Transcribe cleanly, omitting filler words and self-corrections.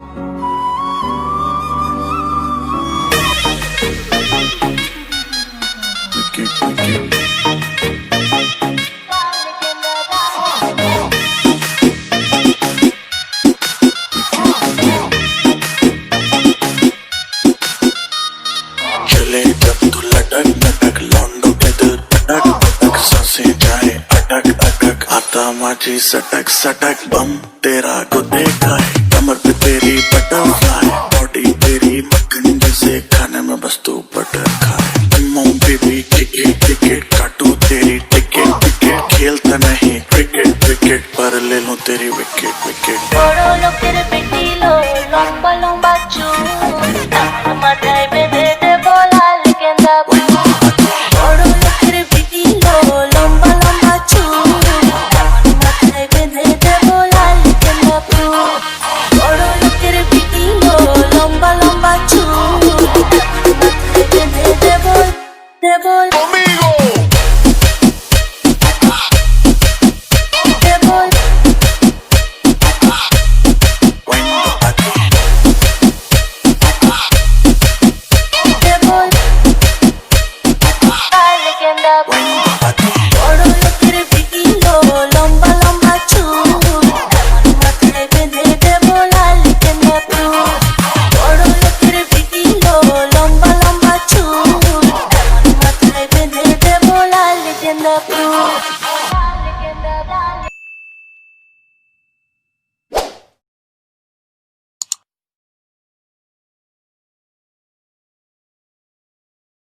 चले जब तू लटक लटक लौंडों के दिल पटक पटक सांसें जाए अटक अटक आता माझी सटक सटक बम तेरा को देखा है कमर पे तेरी बटरफ्लाई बॉडी तेरी मक्खन जैसे खाने में बस तू बटर खाए बेबी टिकट टिकट काटू तेरी टिकट टिकट खेलता नहीं क्रिकेट क्रिकेट पर ले लूं तेरी विकेट विकेट বড় লোকের বেটি লো লম্বা লম্বা চুল মাথায় বেঁধে দেব লাল গেঁদা ফুল বড় লোকের বেটি লো লম্বা লম্বা চুল মাথায় বেঁধে দেব লাল গেঁদা ফুল বড় লোকের বেটি লো লম্বা লম্বা চুল মাথায় বেঁধে দেব দেব বড় লোকের বেটি লো লম্বা লম্বা চুল মাথায় বেঁধে দেব লাল গেঁদা ফুল বড় লোকের বেটি লো লম্বা লম্বা চুল মাথায় বেঁধে দেব লাল গেঁদা ফুল